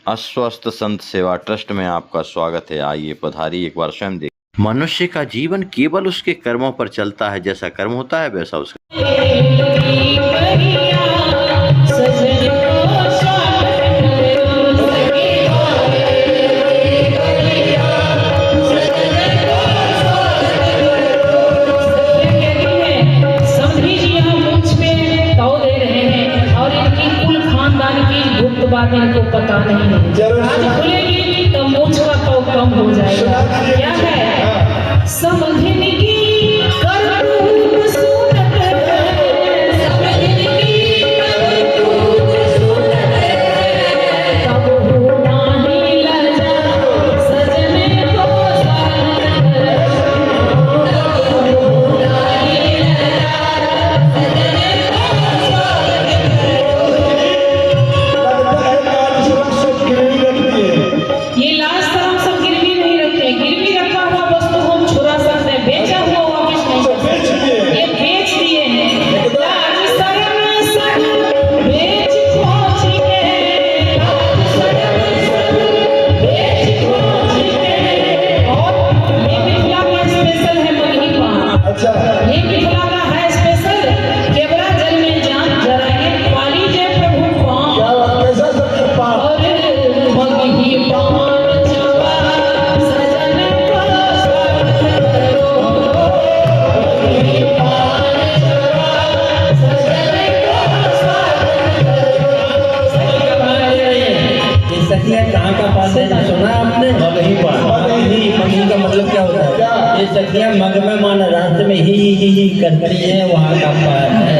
अस्वस्थ संत सेवा ट्रस्ट में आपका स्वागत है। आइए पधारिए, एक बार स्वयं देखिए। मनुष्य का जीवन केवल उसके कर्मों पर चलता है। जैसा कर्म होता है वैसा उसका। बात इनको पता नहीं है। आज खुलेगी तो मूंछ का तो कम हो जाएगा। क्या है? समझने की करतूत सूरत है, समझने की करतूत सूरत है, तब होना ही लजा सजने को साथ, तब होना ही लजा सजने को ये लाश तरह सब गिरवी नहीं रखे। गिरवी रखा हुआ वस्तु हम छुरा सकते हैं, बेचा हुआ वापस नहीं कर सकते। ये बेच दिए हैं। लाज शर्म सब बेच खोज के, लाज शर्म सब बेच खोज के। और ये मिथिला का स्पेशल है मगही पान। अच्छा, ये मिथिला का है स्पेशल। केवड़ा जल में जान जराए वाली जय प्रभु पान। क्या बात, कैसा सब पान और मगही पान। कहाँ का पान है सुना आपने? मगही पान। मगही का मतलब क्या होता है? ये सखियाँ मग में माना रास्ते में ही करती है, वहाँ का पान है।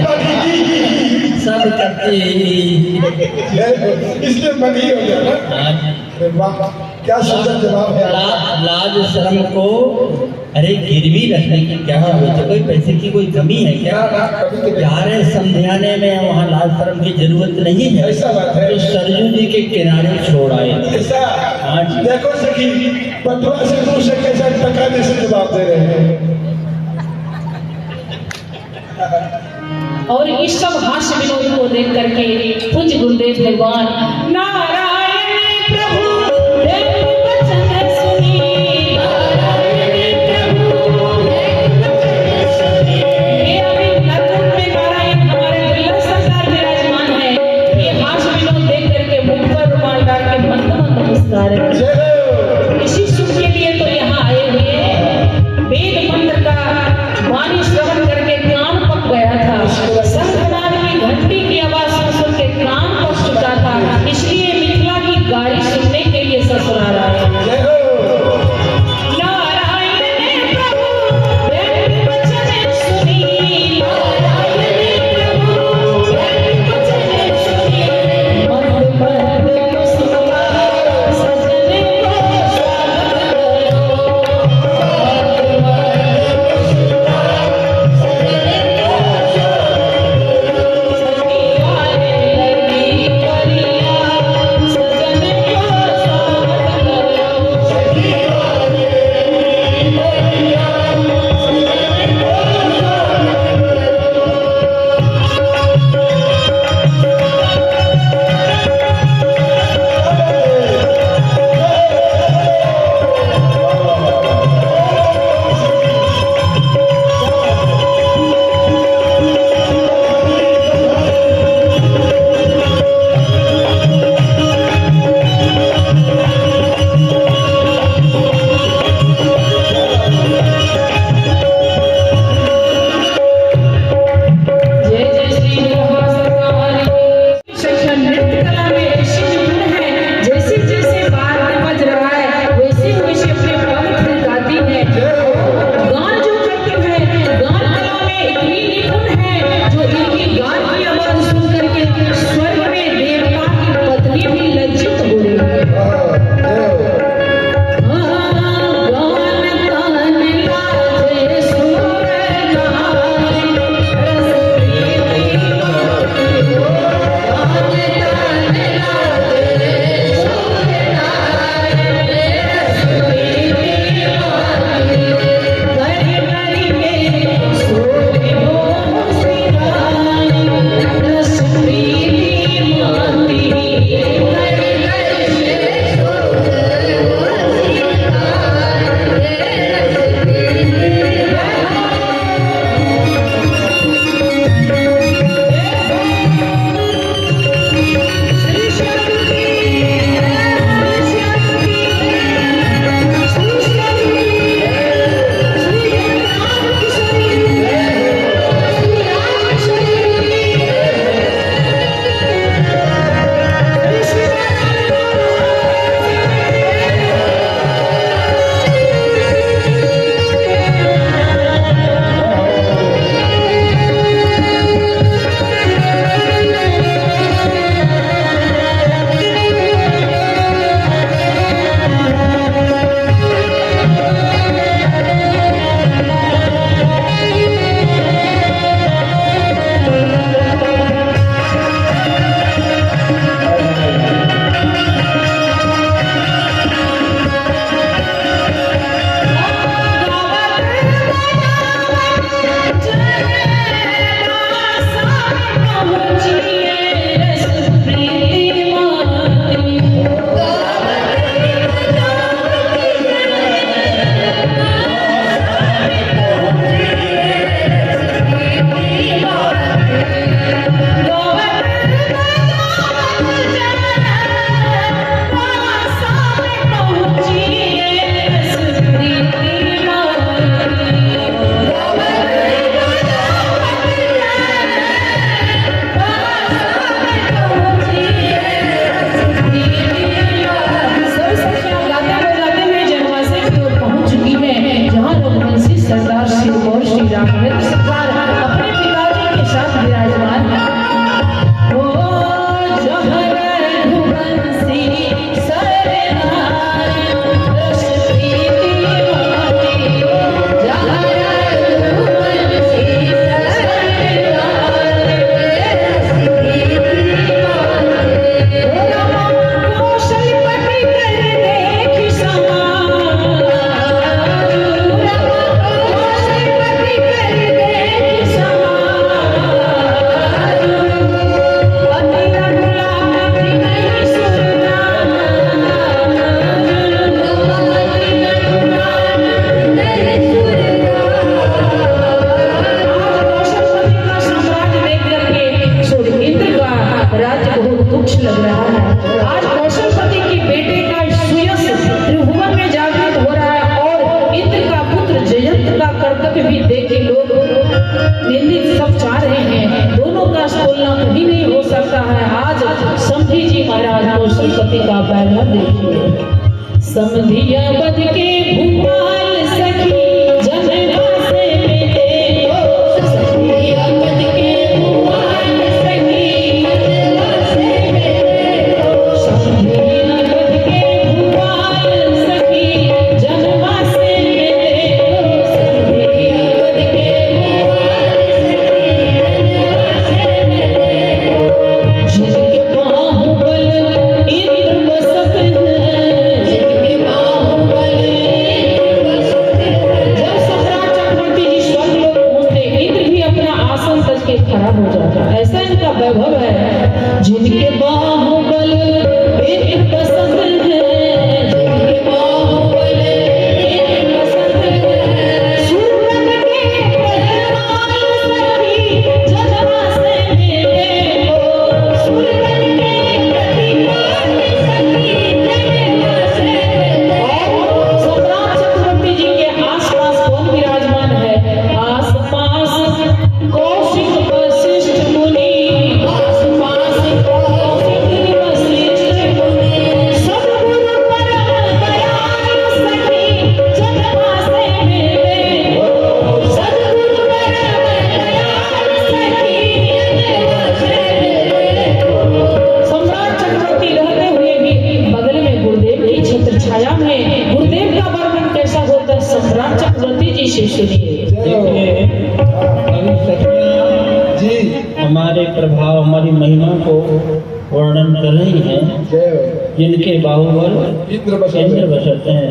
सब करती इसलिए मगही हो गया ना। वाह, क्या सुंदर जवाब है। लाज शर्म को अरे गिरवी रखने की क्या जरूरत है? कोई पैसे की कोई कमी है क्या? जा रहे समझाने में वहाँ लाज शर्म की जरूरत नहीं है। ऐसा बात है। तो सरजू जी के किनारे छोड़ आए। ऐसा देखो सखी, पटवा से दूर से कैसा टकाने से जवाब दे रहे हैं। और इस सब हास्य विनोद को देख करके पूज्य गुरुदेव भगवान नारायण प्रभु देव वचन सुनी, नारायण प्रभु देव वचन सुनी। ये अभी नरकुंड में नारायण हमारे बिल्ला सरकार विराजमान है। ये हास्य विनोद देख करके मुख पर रुमाल डाल के मंद मंद मुस्कुरा रहे हैं। इसी सुख के लिए तो यहाँ आए हुए हैं। वेद मंत्र का वाणी श्रवण करके कान पक गया था। शंखनाद की घंटी की आवाज सुन के कान पक चुका था। इसलिए मिथिला की गाड़ी सुनने के लिए ससुराल आए। नारायण ने प्रभु देव वचन सुनी, नारायण ने प्रभु देव वचन सुनी। मंद मंद मुस्कुरा सजने का वैभव देखिए। समधिया बद के भूपाल सखी जनवा से मिले तो, समधिया बद के भूपाल सखी जनवा से मिले तो, समधिया बद के भूपाल सखी जनवा से मिले तो, समधिया बद के भूपाल सखी जनवा से मिले तो, जिनके बाहुबल इंद्र बसत है, जिनके बाहुबल इंद्र बसत है। जब सम्राट चक्रवर्ती जी स्वर्गलोक पहुंचते, इंद्र भी अपना आसन तज के खड़ा हो जाता। ऐसा इनका वैभव है। जिनके बाहुबल इंद्र बसत है, जिनके बाहुबल इंद्र बसत है। सुरवन के प्रधान सखी जनवा से मिले तो, सुरवन के प्रतिपाल सखी जनवा से मिले तो। सम्राट चक्रवर्ती जी के आसपास कौन विराजमान है? आसपास कौशिक वशिष्ठ मुनि, आसपास कौशिक वशिष्ठ मुनि। सद्गुरु परम दयाल सखी जनवा से मिले तो, सद्गुरु परम दयाल सखी जनवा से मिले तो। सम्राट चक्रवर्ती रहते हुए भी बगल में गुरुदेव की छत्र छाया में गुरुदेव का वर्णन कैसा होता है, सम्राट चक्रवर्ती जी से सुनिए। देखिए, अभी सखियां जी हमारे प्रभाव, हमारी महिमा को वर्णन कर रही हैं। जय हो। जिनके बाहुबल इंद्र बसत है। इंद्र बसत हैं,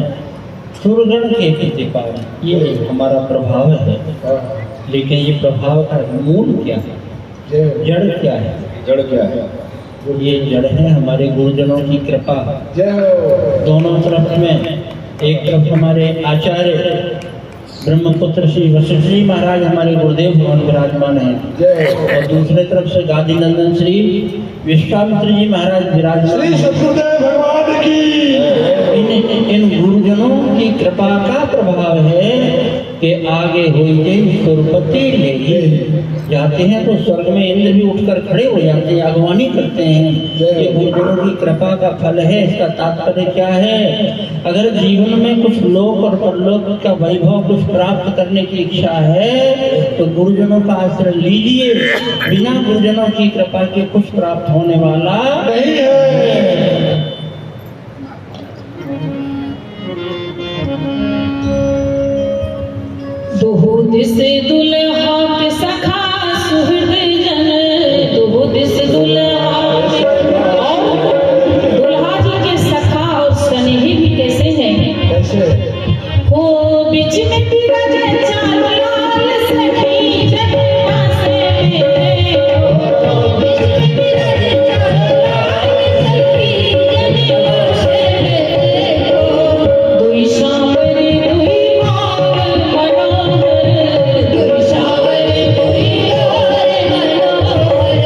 सुरगण के प्रतिपाल, ये हमारा प्रभाव है। हाँ, लेकिन ये प्रभाव का मूल क्या है, जय हो। जड़ क्या है? जड़ क्या है? ये जड़ है हमारे गुरुजनों की कृपा। जय हो। दोनों तरफ में, एक तरफ हमारे आचार्य ब्रह्मपुत्र श्री वशिष्ठ जी महाराज हमारे गुरुदेव भगवान विराजमान हैं, जय हो। और दूसरे तरफ से गादी नंदन श्री विश्वामित्र जी महाराज विराजमान श्री हैं। सतगुरुदेव भगवान की। इन गुरुजनों की कृपा का प्रभाव है कि आगे होते सुरपति ले जाते हैं तो स्वर्ग में इंद्र भी उठकर खड़े हो जाते हैं, अगवानी करते हैं। ये गुरुजनों की कृपा का फल है। इसका तात्पर्य क्या है? अगर जीवन में कुछ लोक और परलोक का वैभव कुछ प्राप्त करने की इच्छा है तो गुरुजनों का आश्रय लीजिए। बिना गुरुजनों की कृपा के कुछ प्राप्त होने वाला नहीं है। दोहो दिस दुल्हा के सखा सुहृद जन, दोहो दिस दुल्हा के, और दुल्हा जी के सखा और स्नेही भी कैसे हैं? कैसे? हो बीच में बिराज चाल लाल सखी जनवा से मिले तो, बीच में बिराज चाल लाल सखी जनवा से मिले तो। दुई सांवर दुई भाग मनोहर, दुई सांवर दुई भाग मनोहर।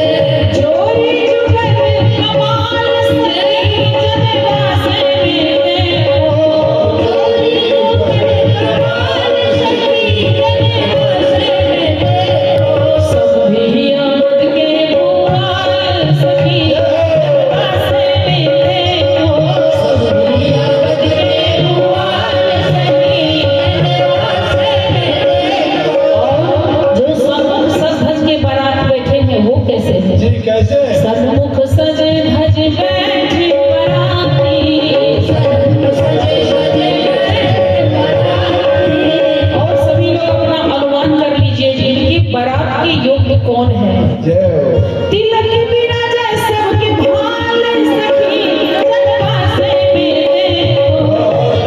जोरी जुगल कमाल सखी जनवा से मिले तो, जोरी जुगल कमाल सखी जनवा से मिले तो। समधिया बद के भूपाल सखी जनवा से मिले तो, समधिया बद के भूपाल सखी जनवा से मिले तो। और जो सन्मुख सज धज के बारात बैठे हैं वो कैसे हैं? जी कैसे? सन्मुख सजे धज बैठे बराती, सन्मुख सजे धज बैठे बराती। और सभी लोग अपना अनुमान कर लीजिए जी, इनकी बारात के योग्य कौन है? जय हो। तिलक बिराजे सबके भाल सखी जनवा से मिले तो,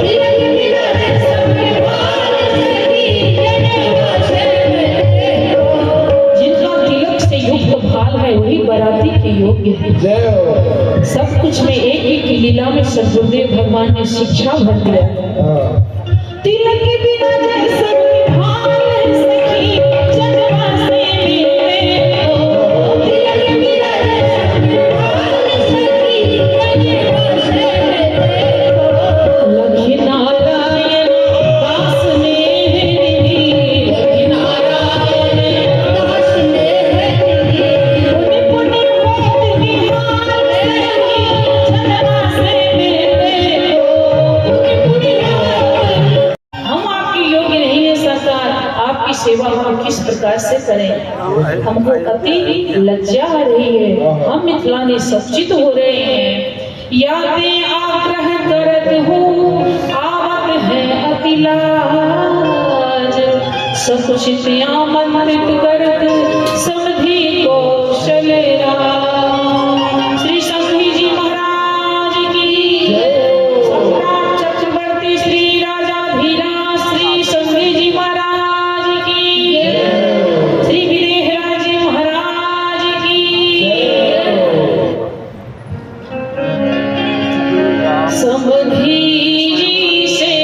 तिलक बिराजे सबके भाल सखी जनवा से मिले तो। जिनका तिलक से युक्त भाल है वही बाराती के योग्य है। जय हो। सब कुछ में एक एक की लीला में सद्गुरुदेव भगवान ने शिक्षा भर दिया। हाँ, तिलक बिराजे सबके भाल सखी जनवा से मिले तो, तिलक बिराजे सबके भाल सखी जनवा से मिले तो। लखी नारायण दास ने निधि, लखी नारायण दास ने निधि। पुण्य पुण्य होत निहाल सखी जनवा से करें। हमको अति लज्जा आ रही है, हम मिथिलानी सचित हो रहे हैं। यादें आग्रह करत हूँ आवत है अति लाज, सकुचित आमंत्रित करत समधि कौशल राज। श्री संघी जी महाराज की सम्राट चक्रवर्ती श्री राजाधिराज श्री संघी जी महाराज की, श्री वीरेहराज जी महाराज की। समधि जी से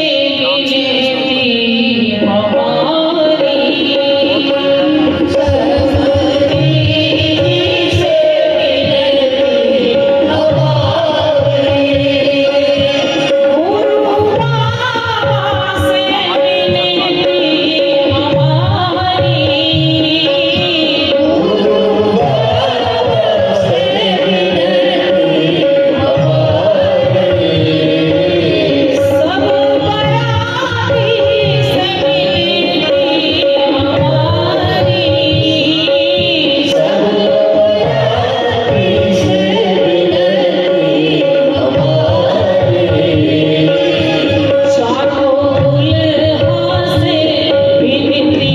विनती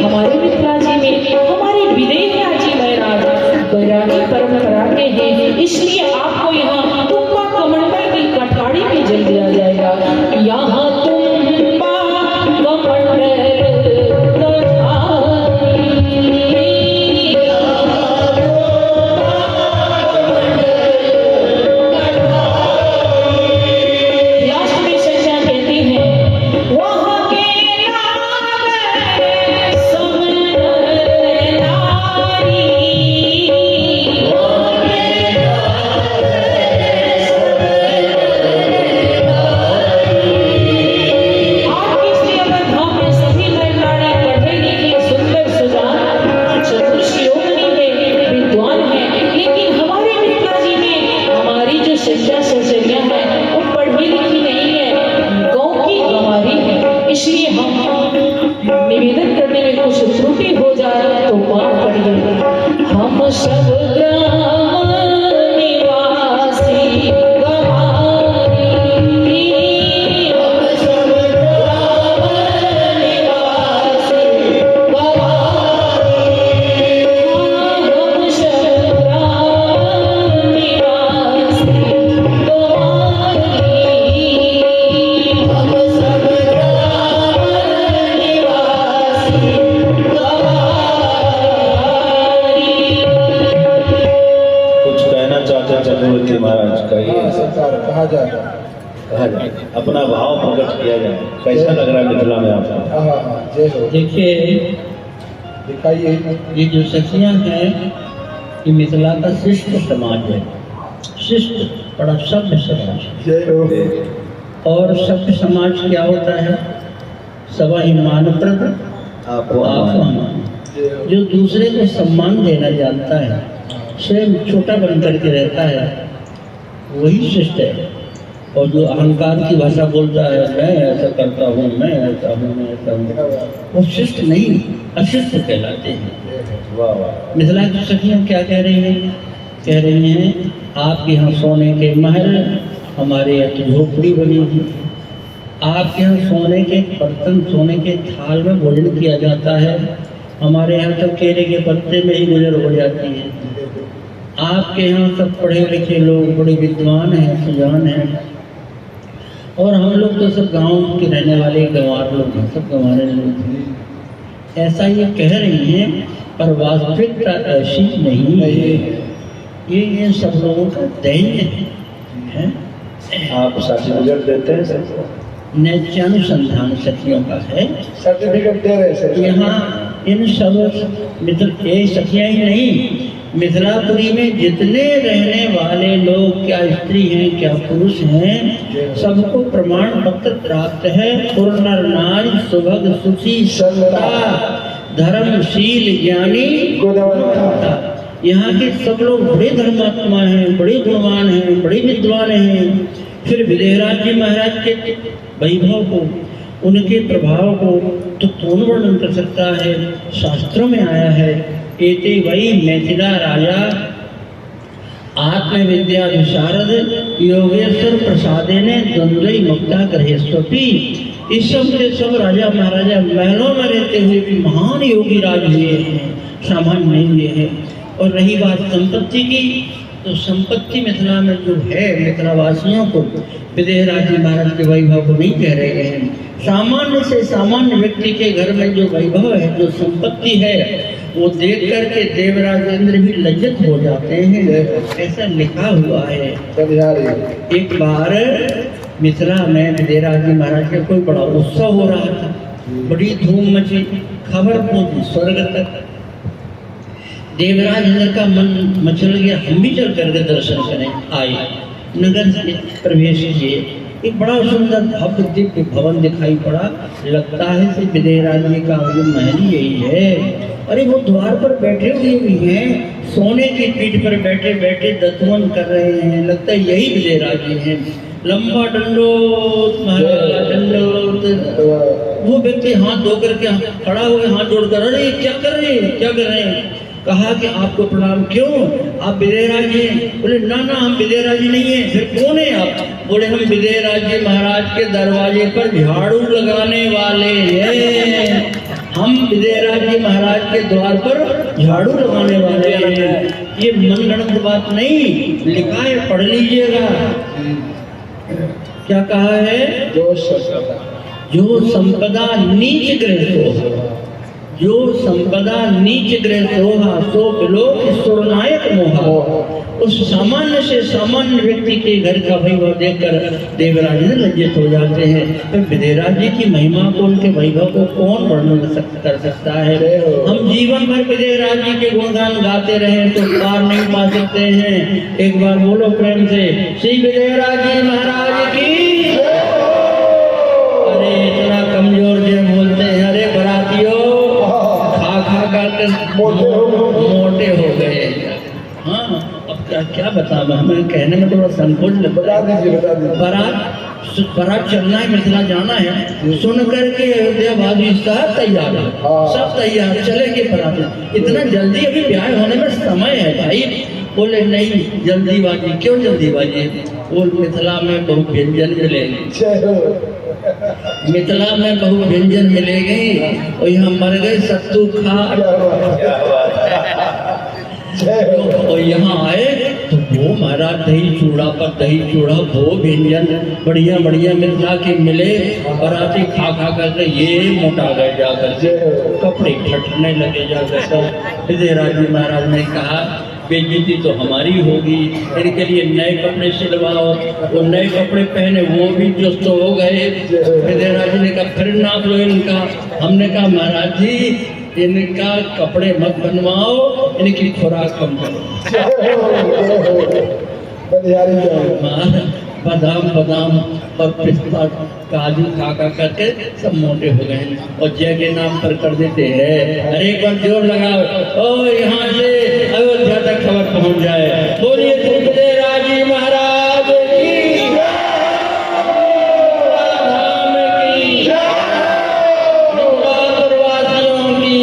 हमारी, सब ग्राम निवासी गवा जी महाराज कहिए, सरकार कहा जाए। कहा जाए, अपना भाव प्रकट किया जाए। कैसा लग रहा है मिथिला में आपको? हाँ, जय हो। देखिए, दिखाइए। ये जो सखियाँ हैं, ये मिथिला का शिष्ट समाज है। शिष्ट बड़ा सभ्य समाज है। जय हो। और सभ्य समाज क्या होता है? सवा ही मानप्रद आपको अपमान। जो दूसरे को सम्मान देना जानता है, स्वयं छोटा बन करके रहता है, वही शिष्ट है। और जो अहंकार की भाषा बोलता है, मैं ऐसा करता हूँ, मैं ऐसा हूँ, मैं ऐसा हूँ, वो शिष्ट नहीं, अशिष्ट कहलाते हैं। वाह वाह। मिथिला की सखियाँ क्या कह रही हैं? कह रही हैं, आपके यहाँ सोने के महल, हमारे यहाँ तो झोपड़ी बनी हुई। आपके यहाँ सोने के बर्तन, सोने के थाल में भोजन किया जाता है, हमारे यहाँ तो केले के पत्ते में ही गुजर हो जाती है। आपके यहाँ सब पढ़े लिखे लोग, बड़े विद्वान हैं, सुजान हैं, और हम लोग तो सब गांव के रहने वाले गंवार लोग हैं, सब गंवारे लोग हैं। ऐसा ये कह रही हैं, पर वास्तविकता ऐसी नहीं है। ये सब लोगों का दैन्य है। आप सर्टिफिकेट देते हैं सबको? नैत्यानुसंधान सखियों का है। सर्टिफिकेट दे रहे सर। यहाँ इन सब ये सखियाँ ही नहीं, मिथिलापुरी में जितने रहने वाले लोग, क्या स्त्री हैं क्या पुरुष हैं, सबको प्रमाण पत्र प्राप्त है। पूर्ण नारी सुभग सुखी संता धर्मशील ज्ञानी गुणवंता। यहाँ के सब लोग बड़े धर्मात्मा हैं, बड़े गुणवान हैं, बड़े विद्वान हैं। फिर विदेहराज जी महाराज के वैभव को, उनके प्रभाव को तो कौन वर्णन कर सकता है? शास्त्रों में आया है, एते वही मैथिला राजा आत्मविद्या विशारद योगेश्वर प्रसादे ने द्वंद्वई मुक्ता ग्रहेस्वपी। इस सब के सब राजा महाराजा महलों में रहते हुए भी महान योगी राज हुए हैं, सामान्य नहीं हुए हैं। और रही बात संपत्ति की, तो संपत्ति मिथिला में जो है, मिथिला वासियों को विदेहराज जी महाराज के वैभव को नहीं कह रहे हैं। सामान्य से सामान्य व्यक्ति के घर में जो वैभव है, जो संपत्ति है, वो देख करके देवराजेंद्र भी लज्जित हो जाते हैं। ऐसा लिखा हुआ है। एक बार मिथिला में विदेहराज जी महाराज का कोई बड़ा उत्सव हो रहा था, बड़ी धूम मची, खबर पहुंची स्वर्ग तक। देवराज इंद्र का मन मचल गया, हम भी चल करके दर्शन करें। आए, नगर से प्रवेश किए, एक बड़ा सुंदर भव्य दिव्य भवन दिखाई पड़ा। लगता है कि विदेहराज जी का जो महल यही है। अरे वो द्वार पर बैठे हुए भी हैं, सोने की पीठ पर बैठे बैठे दत्तवन कर रहे हैं। लगता है यही विदेहराज जी हैं। लंबा दंडोत महाराज दंडोत। वो व्यक्ति हाथ धो करके खड़ा हुए, हाथ जोड़कर, अरे क्या कर रहे हैं, क्या कर रहे हैं? कहा कि आपको प्रणाम। क्यों? आप विदेहराज जी हैं? बोले ना ना, हम विदेहराज जी नहीं हैं। फिर कौन है आप? बोले हम विदेहराज जी महाराज के दरवाजे पर झाड़ू लगाने वाले हैं। हम विदेहराज जी महाराज के द्वार पर झाड़ू लगाने वाले हैं। ये मनगढ़ंत बात नहीं, लिखा है, पढ़ लीजिएगा। क्या कहा है? जो संपदा नीच ग्रह, जो संपदा नीच ग्रह सोहा, सो बिलोक सुरनायक मोहा। उस सामान्य से सामान्य व्यक्ति के घर का वैभव देखकर देवराज जी लज्जित हो जाते हैं। तो विदेहराज जी की महिमा को, उनके वैभव को कौन वर्णन कर सकता है? हम जीवन भर विदेहराज जी के गुणगान गाते रहे तो पार नहीं पा सकते हैं। एक बार बोलो प्रेम से, श्री विदेहराज जी महाराज की। अरे इतना कमजोर जो बोलते हैं, अरे बरातियों खा कर मोटे हो गए। हाँ, अब क्या बता, हमें कहने में थोड़ा संकोच लगता है। बारात चलना है, मिथिला जाना है, सुन करके अयोध्या भाभी सब तैयार है, सब तैयार, चलेंगे बारात। इतना जल्दी अभी ब्याह होने में समय है भाई। बोले नहीं, जल्दीबाजी क्यों? जल्दीबाजी बोल, मिथिला में बहुत व्यंजन मिलेंगे, मिथिला में बहुत व्यंजन मिलेंगे, और यहाँ मर गए सत्तू खा। और यहाँ आए तो वो महाराज दही चूड़ा पर दही चूड़ा, वो व्यंजन बढ़िया बढ़िया मिथिला के मिले। बराती खा खा करके ये मोटा गए जाकर के, कपड़े फटने लगे जाकर। विदेहराज जी महाराज ने कहा, बेइज्जती तो हमारी होगी, इनके लिए नए कपड़े सिलवाओ, वो नए कपड़े पहने वो भी चुस्त हो गए। फिर देवराज जी ने कहा फिर नाप लो इनका। हमने कहा महाराज जी इनका कपड़े मत बनवाओ, इनकी खुराक कम करो। बनियारी जाओ। बादाम बादाम और पिस्ता काजू खा करके सब मोटे हो गए और जय के नाम पर कर देते हैं। अरे एक बार जोर लगाओ ओ यहाँ से अयोध्या तक खबर पहुँच जाए। बोलिए त्रिपुरे राजी महाराज की, धाम की, वासियों की।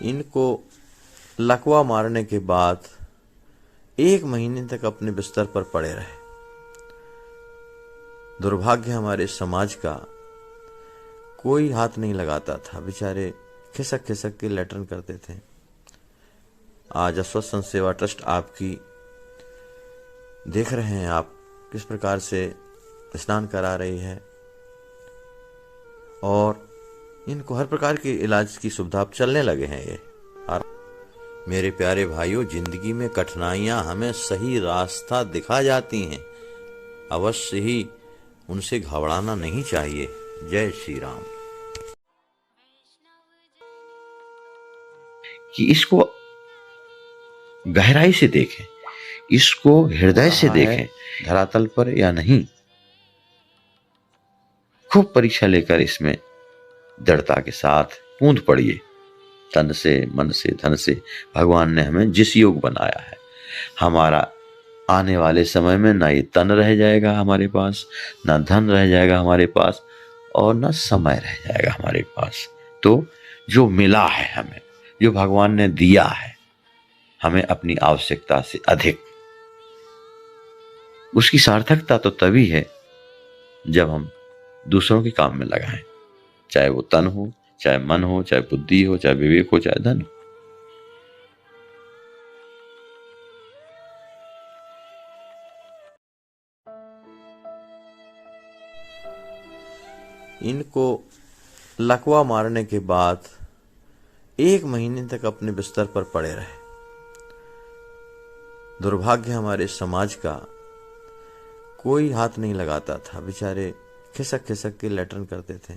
इनको लकवा मारने के बाद 1 महीने तक अपने बिस्तर पर पड़े रहे। दुर्भाग्य हमारे समाज का, कोई हाथ नहीं लगाता था, बेचारे खिसक खिसक के लेटरिन करते थे। आज अस्वस्थ संत सेवा ट्रस्ट आपकी देख रहे हैं आप किस प्रकार से स्नान करा रही है और इनको हर प्रकार के इलाज की सुविधा अब चलने लगे हैं ये। और मेरे प्यारे भाइयों, जिंदगी में कठिनाइयां हमें सही रास्ता दिखा जाती हैं, अवश्य ही उनसे घबराना नहीं चाहिए। जय श्री राम। कि इसको गहराई से देखें, इसको हृदय से देखें, धरातल पर या नहीं। खूब परीक्षा लेकर इसमें दृढ़ता के साथ कूद पड़िए। तन से, मन से, धन से भगवान ने हमें जिस योग बनाया है, हमारा आने वाले समय में ना ये तन रह जाएगा हमारे पास, ना धन रह जाएगा हमारे पास, और ना समय रह जाएगा हमारे पास। तो जो मिला है हमें, जो भगवान ने दिया है हमें अपनी आवश्यकता से अधिक, उसकी सार्थकता तो तभी है जब हम दूसरों के काम में लगाएं, चाहे वो तन हो, चाहे मन हो, चाहे बुद्धि हो, चाहे विवेक हो, चाहे धन हो। इनको लकवा मारने के बाद 1 महीने तक अपने बिस्तर पर पड़े रहे। दुर्भाग्य हमारे समाज का, कोई हाथ नहीं लगाता था, बेचारे खिसक खिसक के लेटरिन करते थे।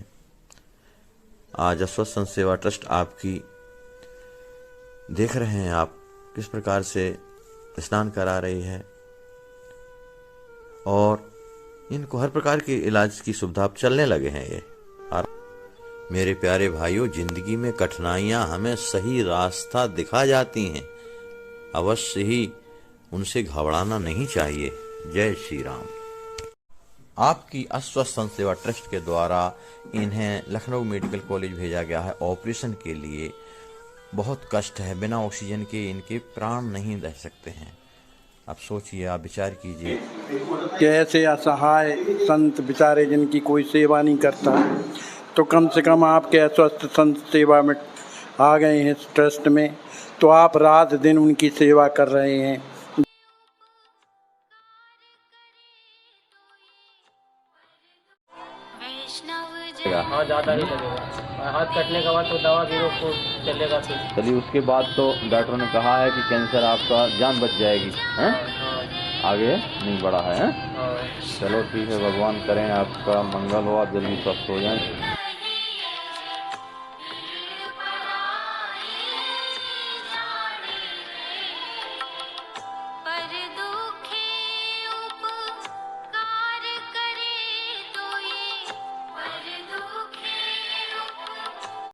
आज अस्वस्थ संत सेवा ट्रस्ट आपकी देख रहे हैं आप किस प्रकार से स्नान करा रही है और इनको हर प्रकार के इलाज की सुविधा अब चलने लगे हैं ये। और मेरे प्यारे भाइयों, जिंदगी में कठिनाइयां हमें सही रास्ता दिखा जाती हैं, अवश्य ही उनसे घबराना नहीं चाहिए। जय श्री राम। आपकी अस्वस्थ संत सेवा ट्रस्ट के द्वारा इन्हें लखनऊ मेडिकल कॉलेज भेजा गया है ऑपरेशन के लिए। बहुत कष्ट है, बिना ऑक्सीजन के इनके प्राण नहीं रह सकते हैं। आप सोचिए, आप विचार कीजिए कि ऐसे असहाय संत बेचारे जिनकी कोई सेवा नहीं करता, तो कम से कम आपके अस्वस्थ संत सेवा में आ गए हैं इस ट्रस्ट में, तो आप रात दिन उनकी सेवा कर रहे हैं। हाँ, ज़्यादा नहीं लगेगा। हाथ कटने के बाद तो दवा भी रोक चलेगा फिर। चलिए, उसके बाद तो डॉक्टर ने कहा है कि कैंसर आपका जान बच जाएगी, हैं? आगे नहीं बढ़ा है, हैं? चलो ठीक है, भगवान करें आपका मंगल हो, आप जल्दी स्वस्थ हो जाएं।